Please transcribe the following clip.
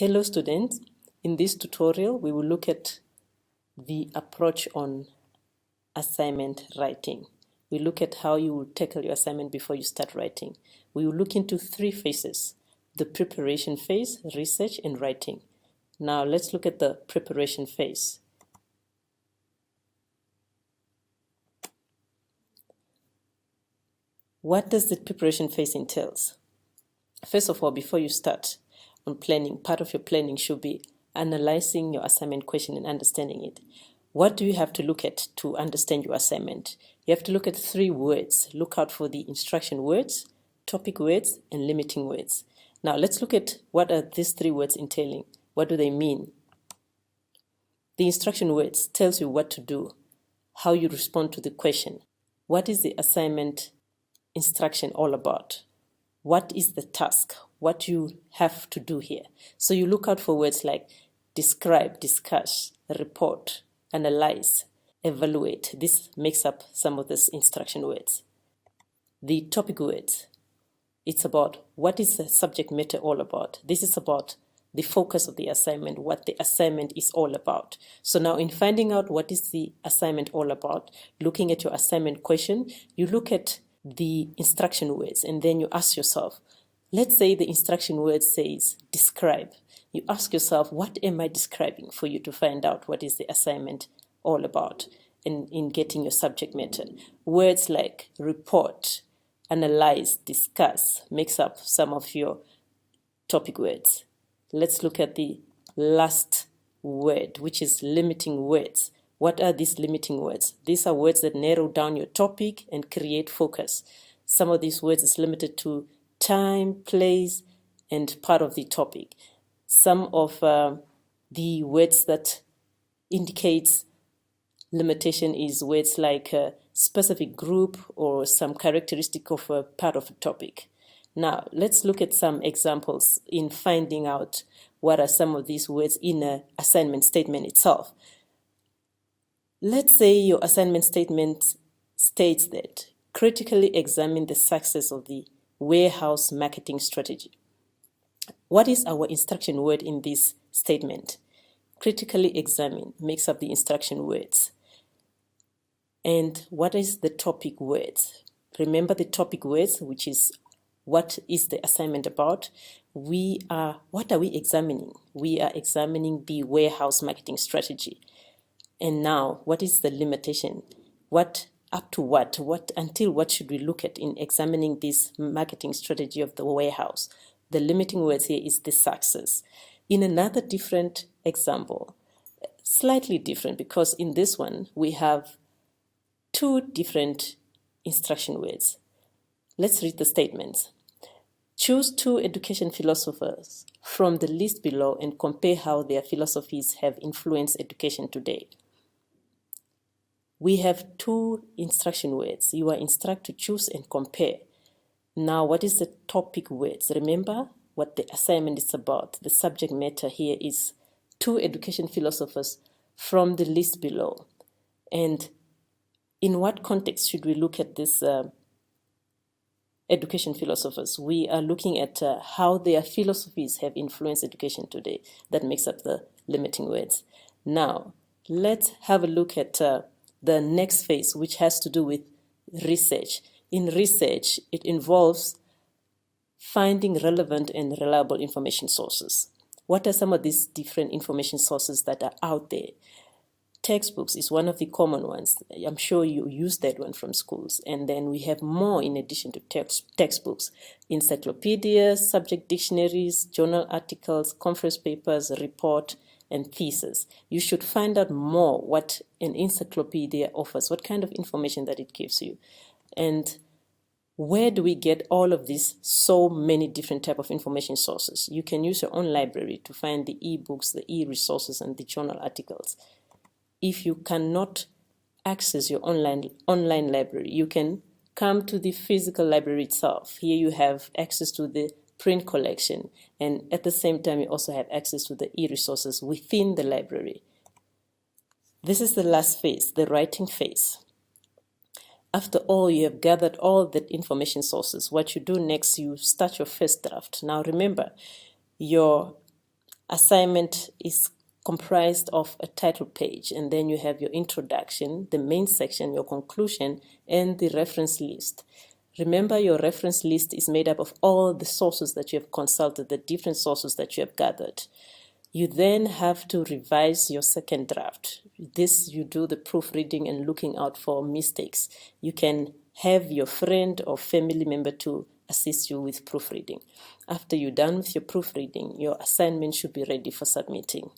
Hello students, in this tutorial we will look at the approach on assignment writing. We look at how you will tackle your assignment before you start writing. We will look into three phases: the preparation phase, research, and writing. Now let's look at the preparation phase. What does the preparation phase entails? First of all, before you start on planning, part of your planning should be analyzing your assignment question and understanding it. What do you have to look at to understand your assignment? You have to look at three words. Look out for the instruction words, topic words, and limiting words. Now let's look at what are these three words entailing. What do they mean? The instruction words tells you what to do, how you respond to the question. What is the assignment instruction all about? What is the task? What you have to do here? So you look out for words like describe, discuss, report, analyze, evaluate. This makes up some of these instruction words. The topic words, it's about what is the subject matter all about. This is about the focus of the assignment, what the assignment is all about. So now in finding out what is the assignment all about, looking at your assignment question, you look at the instruction words and then you ask yourself, let's say the instruction word says describe. You ask yourself, what am I describing, for you to find out what is the assignment all about in getting your subject matter. Words like report, analyze, discuss makes up some of your topic words. Let's look at the last word, which is limiting words. What are these limiting words? These are words that narrow down your topic and create focus. Some of these words is limited to time, place, and part of the topic. Some of the words that indicates limitation is words like a specific group or some characteristic of a part of a topic. Now, let's look at some examples in finding out what are some of these words in an assignment statement itself. Let's say your assignment statement states that critically examine the success of the warehouse marketing strategy. What is our instruction word in this statement? Critically examine makes up the instruction words. And what is the topic words? Remember the topic words, which is what is the assignment about? What are we examining? We are examining the warehouse marketing strategy. And now, what is the limitation? What until what should we look at in examining this marketing strategy of the warehouse? The limiting words here is the success. In another different example, slightly different, because in this one we have two different instruction words. Let's read the statements. Choose two education philosophers from the list below and compare how their philosophies have influenced education today. We have two instruction words. You are instructed to choose and compare. Now, what is the topic words? Remember what the assignment is about. The subject matter here is two education philosophers from the list below. And in what context should we look at this education philosophers? We are looking at how their philosophies have influenced education today. That makes up the limiting words. Now, let's have a look at the next phase, which has to do with research. In research, it involves finding relevant and reliable information sources. What are some of these different information sources that are out there? Textbooks is one of the common ones. I'm sure you use that one from schools. And then we have more in addition to textbooks: encyclopedias, subject dictionaries, journal articles, conference papers, report, and thesis. You should find out more what an encyclopedia offers, what kind of information that it gives you. And where do we get all of these so many different type of information sources? You can use your own library to find the e-books, the e-resources, and the journal articles. If you cannot access your online library, you can come to the physical library itself. Here you have access to the print collection, and at the same time you also have access to the e-resources within the library. This is the last phase, the writing phase. After all, you have gathered all the information sources. What you do next, you start your first draft. Now remember, your assignment is comprised of a title page, and then you have your introduction, the main section, your conclusion, and the reference list. Remember, your reference list is made up of all the sources that you have consulted, the different sources that you have gathered. You then have to revise your second draft. This, you do the proofreading and looking out for mistakes. You can have your friend or family member to assist you with proofreading. After you're done with your proofreading, your assignment should be ready for submitting.